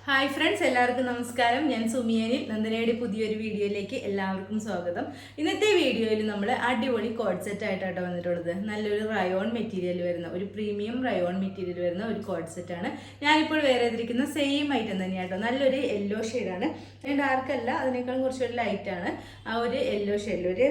Hi friends, എല്ലാവർക്കും നമസ്കാരം. ഞാൻ സുമിയനിൽ നന്ദനയുടെ പുതിയൊരു വീഡിയോയിലേക്ക് എല്ലാവർക്കും സ്വാഗതം. ഇന്നത്തെ വീഡിയോയിൽ നമ്മൾ അടിപൊളി കോഡ് സെറ്റ് ആയിട്ടാണ് വന്നിട്ടുള്ളത്. നല്ലൊരു റയോൺ മെറ്റീരിയൽ വരുന്ന ഒരു പ്രീമിയം റയോൺ മെറ്റീരിയൽ വരുന്ന ഒരു കോഡ് സെറ്റാണ്. ഞാനിപ്പോൾ വേറെ ചെയ്തിരിക്കുന്ന സെയിം ഐറ്റം തന്നെയാട്ടോ. നല്ലൊരു യെല്ലോ ഷെയ്ഡാണ്, ഡാർക്ക് അല്ല, അതിനേക്കാളും കുറച്ചൊരു ലൈറ്റാണ്. ആ ഒരു യെല്ലോ ഷെയ്ഡിൽ ഒരു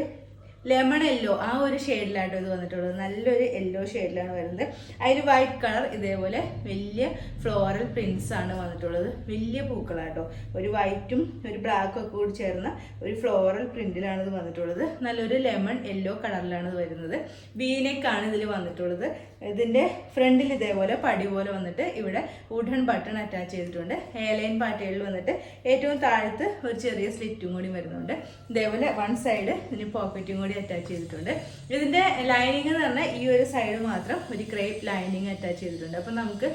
ലെമൺ യെല്ലോ ആ ഒരു ഷെയ്ഡിലാട്ടോ ഇത് വന്നിട്ടുള്ളത്. നല്ലൊരു യെല്ലോ ഷെയ്ഡിലാണ് വരുന്നത്. അതിൽ വൈറ്റ് കളർ ഇതേപോലെ വലിയ ഫ്ലോറൽ പ്രിന്റ്സ് ആണ് വന്നിട്ടുള്ളത്. വലിയ പൂക്കളാട്ടോ, ഒരു വൈറ്റും ഒരു ബ്ലാക്കും ഒക്കെ കൂടി ചേർന്ന ഒരു ഫ്ലോറൽ പ്രിന്റിലാണ് ഇത് വന്നിട്ടുള്ളത്. നല്ലൊരു ലെമൺ യെല്ലോ കളറിലാണ് ഇത് വരുന്നത്. വീനെക്കാണ് ഇതിൽ വന്നിട്ടുള്ളത്. ഇതിൻ്റെ ഫ്രണ്ടിൽ ഇതേപോലെ പടി പോലെ വന്നിട്ട് ഇവിടെ വുഡൻ ബട്ടൺ അറ്റാച്ച് ചെയ്തിട്ടുണ്ട്. എയർലൈൻ പാറ്റേണിൽ വന്നിട്ട് ഏറ്റവും താഴത്ത് ഒരു ചെറിയ സ്ലിറ്റും കൂടി വരുന്നുണ്ട്. ഇതേപോലെ വൺ സൈഡ് ഇതിന് പോക്കറ്റും കൂടി അറ്റാച്ച് ചെയ്തിട്ടുണ്ട്. ഇതിൻ്റെ ലൈനിങ് എന്ന് പറഞ്ഞാൽ ഈ ഒരു സൈഡ് മാത്രം ഒരു ക്രേപ്പ് ലൈനിങ് അറ്റാച്ച് ചെയ്തിട്ടുണ്ട്. അപ്പം നമുക്ക്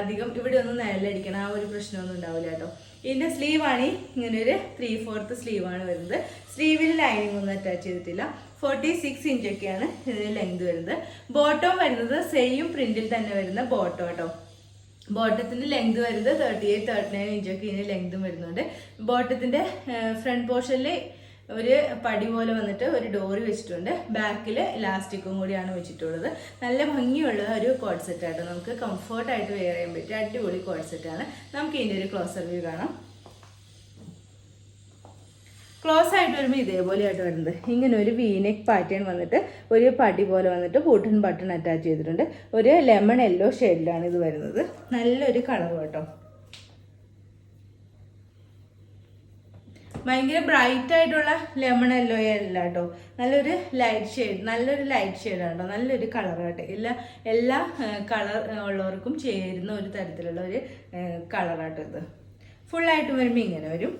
അധികം ഇവിടെ ഒന്നും നിഴലടിക്കണം ആ ഒരു പ്രശ്നമൊന്നും ഉണ്ടാവില്ല കേട്ടോ. ഇതിൻ്റെ സ്ലീവാണ് ഇങ്ങനെ ഒരു 3/4 സ്ലീവാണ് വരുന്നത്. സ്ലീവിൽ ലൈനിങ് ഒന്നും അറ്റാച്ച് ചെയ്തിട്ടില്ല. 46 ഇഞ്ചൊക്കെയാണ് ഇതിന് ലെങ്ത് വരുന്നത്. ബോട്ടം വരുന്നത് സെയിം പ്രിന്റിൽ തന്നെ വരുന്ന ബോട്ടം കേട്ടോ. ബോട്ടത്തിൻ്റെ ലെങ്ത് വരുന്നത് 38-39 ഇഞ്ചൊക്കെ ഇതിന് ലെങ്തും വരുന്നുണ്ട്. ബോട്ടത്തിൻ്റെ ഫ്രണ്ട് പോർഷനിൽ ഒരു പടി പോലെ വന്നിട്ട് ഒരു ഡോറി വെച്ചിട്ടുണ്ട്. ബാക്കിൽ ഇലാസ്റ്റിക്കും കൂടിയാണ് വെച്ചിട്ടുള്ളത്. നല്ല ഭംഗിയുള്ള ഒരു കോഡ് സെറ്റായിട്ട് നമുക്ക് കംഫർട്ടായിട്ട് വെയർ ചെയ്യാൻ പറ്റിയ അടിപൊളി കോഡ് സെറ്റാണ്. നമുക്ക് ഇതിൻ്റെ ഒരു ക്ലോസർ വ്യൂ കാണാം. ക്ലോസ് ആയിട്ട് വരുമ്പോൾ ഇതേപോലെയായിട്ട് വരുന്നത്. ഇങ്ങനെ ഒരു വീനെക്ക് പാറ്റേൺ വന്നിട്ട് ഒരു പടി പോലെ വന്നിട്ട് വുഡൻ ബട്ടൺ അറ്റാച്ച് ചെയ്തിട്ടുണ്ട്. ഒരു ലെമൺ യെല്ലോ ഷെയ്ഡിലാണ് ഇത് വരുന്നത്. നല്ലൊരു കളർ കേട്ടോ. ഭയങ്കര ബ്രൈറ്റ് ആയിട്ടുള്ള ലെമൺ യെല്ലോ അല്ല കേട്ടോ. നല്ലൊരു ലൈറ്റ് ഷെയ്ഡ്, നല്ലൊരു ലൈറ്റ് ഷെയ്ഡാണ് കേട്ടോ. നല്ലൊരു കളർ കേട്ടോ. എല്ലാ കളർ ഉള്ളവർക്കും ചേരുന്ന ഒരു തരത്തിലുള്ള ഒരു കളറാട്ടോ ഇത്. ഫുള്ളായിട്ട് വരുമ്പോൾ ഇങ്ങനെ വരും.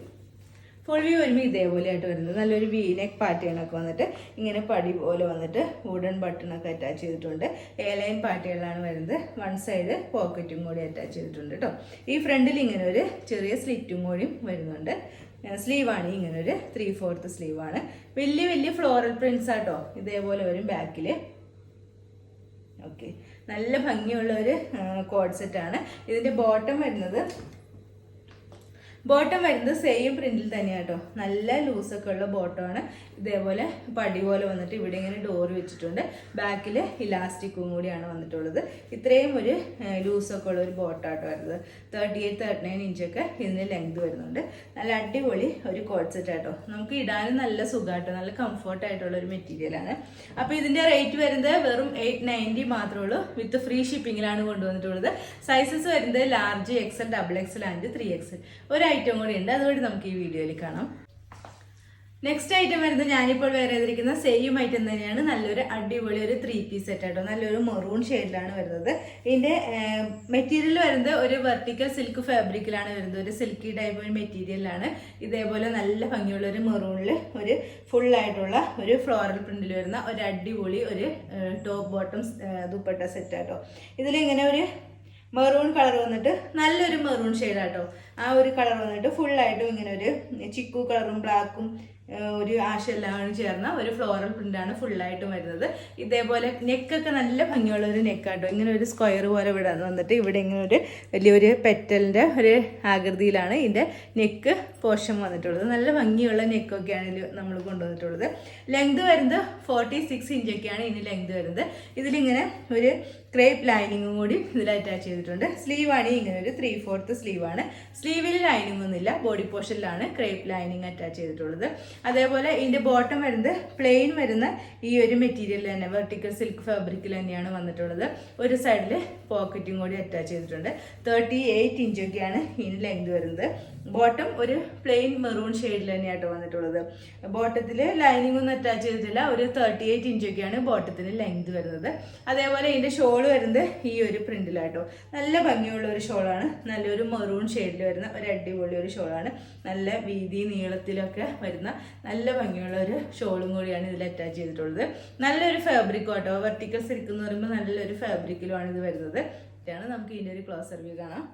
ഫുൾ വ്യൂ വരുമ്പോൾ ഇതേപോലെയായിട്ട് വരുന്നത്. നല്ലൊരു വീനെക്ക് പാറ്റേണൊക്കെ വന്നിട്ട് ഇങ്ങനെ പടി പോലെ വന്നിട്ട് വുഡൻ ബട്ടണൊക്കെ അറ്റാച്ച് ചെയ്തിട്ടുണ്ട്. എയർലൈൻ പാറ്റേണിലാണ് വരുന്നത്. വൺ സൈഡ് പോക്കറ്റും കൂടി അറ്റാച്ച് ചെയ്തിട്ടുണ്ട് കേട്ടോ. ഈ ഫ്രണ്ടിൽ ഇങ്ങനെ ഒരു ചെറിയ സ്ലിറ്റും കൂടിയും വരുന്നുണ്ട്. സ്ലീവാണ് ഇങ്ങനെ ഒരു 3/4 സ്ലീവാണ്. വലിയ വലിയ ഫ്ലോറൽ പ്രിന്റ്സ് ആട്ടോ ഇതേപോലെ വരും ബാക്കിൽ. ഓക്കെ, നല്ല ഭംഗിയുള്ള ഒരു കോഡ് സെറ്റാണ്. ഇതിൻ്റെ ബോട്ടം വരുന്നത് സെയിം പ്രിന്റിൽ തന്നെയാണ് കേട്ടോ. നല്ല ലൂസൊക്കെ ഉള്ള ബോട്ടമാണ്. ഇതേപോലെ പടി പോലെ വന്നിട്ട് ഇവിടെ ഇങ്ങനെ ഡോറ് വെച്ചിട്ടുണ്ട്. ബാക്കിൽ ഇലാസ്റ്റിക്കും കൂടിയാണ് വന്നിട്ടുള്ളത്. ഇത്രയും ഒരു ലൂസൊക്കെ ഉള്ള ഒരു ബോട്ടാട്ടോ വരുന്നത്. 38-39 ഇഞ്ചൊക്കെ ഇതിന് ലെങ്ത് വരുന്നുണ്ട്. നല്ല അടിപൊളി ഒരു കോഡ് സെറ്റ് ആട്ടോ. നമുക്ക് ഇടാനും നല്ല സുഖമാട്ടോ. നല്ല കംഫർട്ടായിട്ടുള്ള ഒരു മെറ്റീരിയലാണ്. അപ്പോൾ ഇതിൻ്റെ റേറ്റ് വരുന്നത് വെറും 890 മാത്രമേ ഉള്ളൂ. വിത്ത് ഫ്രീ ഷിപ്പിങ്ങിലാണ് കൊണ്ടുവന്നിട്ടുള്ളത്. സൈസസ് വരുന്നത് large, XL, XXL and 3XL. ഒരു ഐറ്റം കൂടി ഉണ്ട്, അതുകൊണ്ട് നമുക്ക് ഈ വീഡിയോയിൽ കാണാം. നെക്സ്റ്റ് ഐറ്റം വരുന്നത് ഞാനിപ്പോൾ വേറെ ചെയ്തിരിക്കുന്ന സെയിം ഐറ്റം തന്നെയാണ്. നല്ലൊരു അടിപൊളി ഒരു 3 പീസ് സെറ്റ് ആട്ടോ. നല്ലൊരു മെറൂൺ ഷെയ്ഡിലാണ് വരുന്നത്. ഇതിൻ്റെ മെറ്റീരിയൽ വരുന്നത് ഒരു വെർട്ടിക്കൽ സിൽക്ക് ഫാബ്രിക്കിലാണ് വരുന്നത്. ഒരു സിൽക്കി ടൈപ്പ് ഒരു മെറ്റീരിയലാണ്. ഇതേപോലെ നല്ല ഭംഗിയുള്ള ഒരു മെറൂണിൽ ഒരു ഫുള്ളായിട്ടുള്ള ഒരു ഫ്ലോറൽ പ്രിന്റിൽ വരുന്ന ഒരു അടിപൊളി ഒരു ടോപ്പ് ബോട്ടം ദുപ്പട്ട സെറ്റ് ആട്ടോ. ഇതിലിങ്ങനെ ഒരു മെറൂൺ കളർ വന്നിട്ട് നല്ലൊരു മെറൂൺ ഷെയ്ഡാട്ടോ. ആ ഒരു കളർ വന്നിട്ട് ഫുള്ളായിട്ടും ഇങ്ങനെ ഒരു ചിക്കു കളറും ബ്ലാക്കും ഒരു ആഷെല്ലാം ചേർന്ന ഒരു ഫ്ലോറൽ പ്രിന്റാണ് ഫുള്ളായിട്ടും വരുന്നത്. ഇതേപോലെ നെക്കൊക്കെ നല്ല ഭംഗിയുള്ള ഒരു നെക്കാട്ടോ. ഇങ്ങനെ ഒരു സ്ക്വയർ പോലെ ഇവിടെ വന്നിട്ട് ഇവിടെ ഇങ്ങനെ ഒരു വലിയൊരു പെറ്റലിൻ്റെ ഒരു ആകൃതിയിലാണ് ഇതിൻ്റെ നെക്ക് പോർഷൻ വന്നിട്ടുള്ളത്. നല്ല ഭംഗിയുള്ള നെക്കൊക്കെയാണ് ഇതിൽ നമ്മൾ കൊണ്ടുവന്നിട്ടുള്ളത്. ലെങ്ത് വരുന്നത് 46 ഇഞ്ചൊക്കെയാണ് ഇതിന് ലെങ്ത് വരുന്നത്. ഇതിലിങ്ങനെ ഒരു ക്രേപ്പ് ലൈനിങ്ങും കൂടി ഇതിൽ അറ്റാച്ച് ചെയ്തിട്ടുണ്ട്. സ്ലീവാണ് ഇങ്ങനെ ഒരു 3/4 സ്ലീവാണ്. സ്ലീവിൽ ലൈനിങ് ഒന്നുമില്ല, ബോഡി പോർഷനിലാണ് ക്രേപ്പ് ലൈനിങ് അറ്റാച്ച് ചെയ്തിട്ടുള്ളത്. അതേപോലെ ഇതിൻ്റെ ബോട്ടം വരുന്നത് പ്ലെയിൻ വരുന്ന ഈ ഒരു മെറ്റീരിയൽ തന്നെ, വെർട്ടിക്കൽ സിൽക്ക് ഫാബ്രിക്കിൽ തന്നെയാണ് വന്നിട്ടുള്ളത്. ഒരു സൈഡിൽ പോക്കറ്റും കൂടി അറ്റാച്ച് ചെയ്തിട്ടുണ്ട്. 38 ഇഞ്ചൊക്കെയാണ് ഇതിന് ലെങ്ത് വരുന്നത്. ബോട്ടം ഒരു പ്ലെയിൻ മെറൂൺ ഷെയ്ഡിൽ തന്നെയാട്ടോ വന്നിട്ടുള്ളത്. ബോട്ടത്തിൽ ലൈനിങ് ഒന്നും അറ്റാച്ച് ചെയ്തിട്ടില്ല. ഒരു 38 ഇഞ്ചൊക്കെയാണ് ബോട്ടത്തിന് ലെങ്ത് വരുന്നത്. അതേപോലെ ഇതിൻ്റെ ഷോൾ വരുന്നത് ഈ ഒരു പ്രിന്റിലാട്ടോ. നല്ല ഭംഗിയുള്ള ഒരു ഷോളാണ്. നല്ലൊരു മെറൂൺ ഷെയ്ഡിൽ വരുന്ന ഒരു അടിപൊളി ഒരു ഷോളാണ്. നല്ല വീതി നീളത്തിലൊക്കെ വരുന്ന നല്ല ഭംഗിയുള്ള ഒരു ഷോളും കൂടിയാണ് ഇതിൽ അറ്റാച്ച് ചെയ്തിട്ടുള്ളത്. നല്ലൊരു ഫാബ്രിക്കും കേട്ടോ. വെർട്ടിക്കൽ സിൽക്ക് എന്ന് പറയുമ്പോൾ നല്ലൊരു ഫാബ്രിക്കിലുമാണ് ഇത് വരുന്നത്. ഇതാണ് നമുക്ക് ഇതിൻ്റെ ഒരു ക്ലോസർ വ്യൂ കാണാം.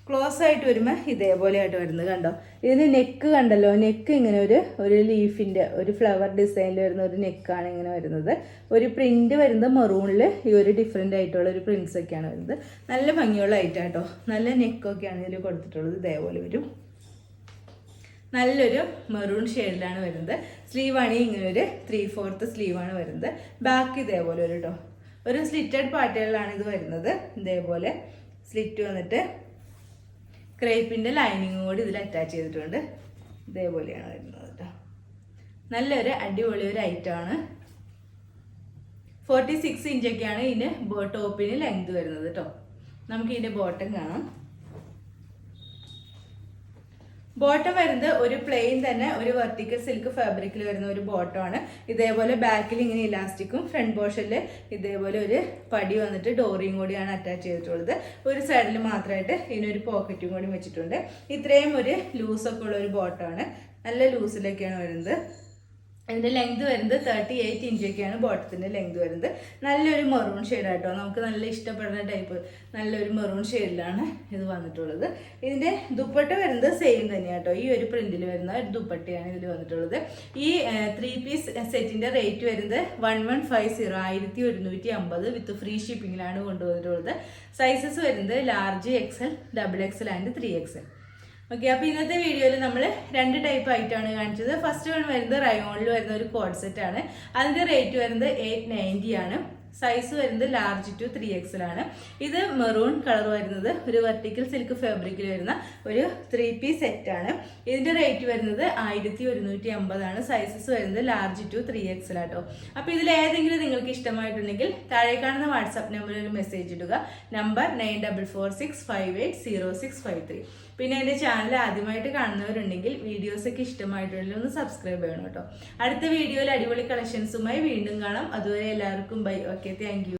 ക്ലോസ് ആയിട്ട് വരുമ്പോൾ ഇതേപോലെ ആയിട്ട് വരുന്നത് കണ്ടോ. ഇതിന് നെക്ക് കണ്ടല്ലോ, നെക്ക് ഇങ്ങനെ ഒരു ലീഫിൻ്റെ ഒരു ഫ്ലവർ ഡിസൈനിൽ വരുന്ന ഒരു നെക്കാണ് ഇങ്ങനെ വരുന്നത്. ഒരു പ്രിന്റ് വരുന്നത് മെറൂണിൽ ഈ ഒരു ഡിഫറെൻ്റ് ആയിട്ടുള്ള ഒരു പ്രിന്റ്സ് ഒക്കെയാണ് വരുന്നത്. നല്ല ഭംഗിയുള്ള ഐറ്റം കേട്ടോ. നല്ല നെക്കൊക്കെയാണ് ഇതിൽ കൊടുത്തിട്ടുള്ളത്. ഇതേപോലെ വരും. നല്ലൊരു മെറൂൺ ഷെയ്ഡിലാണ് വരുന്നത്. സ്ലീവ് ആണെങ്കിൽ ഇങ്ങനെ ഒരു 3/4 സ്ലീവാണ് വരുന്നത്. ബാക്ക് ഇതേപോലെ കേട്ടോ, ഒരു സ്ലിറ്റഡ് പാറ്റേണിലാണ് ഇത് വരുന്നത്. ഇതേപോലെ സ്ലിറ്റ് വന്നിട്ട് ക്രേപ്പിൻ്റെ ലൈനിങ്ങും കൂടി ഇതിൽ അറ്റാച്ച് ചെയ്തിട്ടുണ്ട്. ഇതേപോലെയാണ് വരുന്നത് കേട്ടോ. നല്ലൊരു അടിപൊളി ഒരു ഐറ്റമാണ്. 46 ഇഞ്ചൊക്കെയാണ് ഇതിന് ടോപ്പിന് ലെങ്ത് വരുന്നത് കേട്ടോ. നമുക്ക് ഇതിൻ്റെ ബോട്ടം കാണാം. ബോട്ടം വരുന്നത് ഒരു പ്ലെയിൻ തന്നെ ഒരു വെർട്ടിക്കൽ സിൽക്ക് ഫാബ്രിക്കിൽ വരുന്ന ഒരു ബോട്ടമാണ്. ഇതേപോലെ ബാക്കിൽ ഇങ്ങനെ ഇലാസ്റ്റിക്കും ഫ്രണ്ട് പോർഷനിൽ ഇതേപോലെ ഒരു പടി വന്നിട്ട് ഡോറിയും കൂടിയാണ് അറ്റാച്ച് ചെയ്തിട്ടുള്ളത്. ഒരു സൈഡിൽ മാത്രമായിട്ട് ഇതിനൊരു പോക്കറ്റും കൂടി വെച്ചിട്ടുണ്ട്. ഇത്രയും ഒരു ലൂസൊക്കെ ഉള്ള ഒരു ബോട്ടമാണ്. നല്ല ലൂസിലൊക്കെയാണ് വരുന്നത്. ഇതിൻ്റെ ലെങ്ത് വരുന്നത് 38 ഇഞ്ചൊക്കെയാണ് ബോട്ടത്തിൻ്റെ ലെങ്ത് വരുന്നത്. നല്ലൊരു മെറൂൺ ഷെയ്ഡായിട്ടോ, നമുക്ക് നല്ല ഇഷ്ടപ്പെടുന്ന ടൈപ്പ് നല്ലൊരു മെറൂൺ ഷെയ്ഡിലാണ് ഇത് വന്നിട്ടുള്ളത്. ഇതിൻ്റെ ദുപ്പട്ട വരുന്നത് സെയിം തന്നെയാട്ടോ. ഈ ഒരു പ്രിന്റിൽ വരുന്ന ഒരു ദുപ്പട്ടയാണ് ഇതിൽ വന്നിട്ടുള്ളത്. ഈ 3 പീസ് സെറ്റിൻ്റെ റേറ്റ് വരുന്നത് 1150 1150 വിത്ത് ഫ്രീ ഷിപ്പിങ്ങിലാണ് കൊണ്ടുവന്നിട്ടുള്ളത്. സൈസസ് വരുന്നത് large, XL, XXL and 3XL. Okay, അപ്പോൾ ഇന്നത്തെ വീഡിയോയിൽ നമ്മൾ 2 ടൈപ്പ് ആയിട്ടാണ് കാണിച്ചത്. ഫസ്റ്റ് വൺ വരുന്നത് റയോണിൽ വരുന്ന ഒരു കോഡ് സെറ്റ് ആണ്. അതിൻ്റെ റേറ്റ് വരുന്നത് 890 ആണ്. സൈസ് വരുന്നത് ലാർജ് ടു 3XL ആണ്. ഇത് മെറൂൺ കളർ വരുന്നത് ഒരു വെർട്ടിക്കൽ സിൽക്ക് ഫാബ്രിക്കിൽ വരുന്ന ഒരു 3 പീസ് സെറ്റ് ആണ്. ഇതിൻ്റെ റേറ്റ് വരുന്നത് 1150 ആണ്. സൈസസ് വരുന്നത് ലാർജ് ടു 3XL ആട്ടോ. അപ്പോൾ ഇതിൽ ഏതെങ്കിലും നിങ്ങൾക്ക് ഇഷ്ടമായിട്ടുണ്ടെങ്കിൽ താഴെ കാണുന്ന വാട്സാപ്പ് നമ്പറിൽ ഒരു മെസ്സേജ് ഇടുക. നമ്പർ 9446580653. പിന്നെ എൻ്റെ ചാനൽ ആദ്യമായിട്ട് കാണുന്നവരുണ്ടെങ്കിൽ വീഡിയോസൊക്കെ ഇഷ്ടമായിട്ടുണ്ടെങ്കിൽ ഒന്ന് സബ്സ്ക്രൈബ് ചെയ്യണം കേട്ടോ. അടുത്ത വീഡിയോയിൽ അടിപൊളി കളക്ഷൻസുമായി വീണ്ടും കാണാം. അതുവരെ എല്ലാവർക്കും ബൈ. Okay, thank you.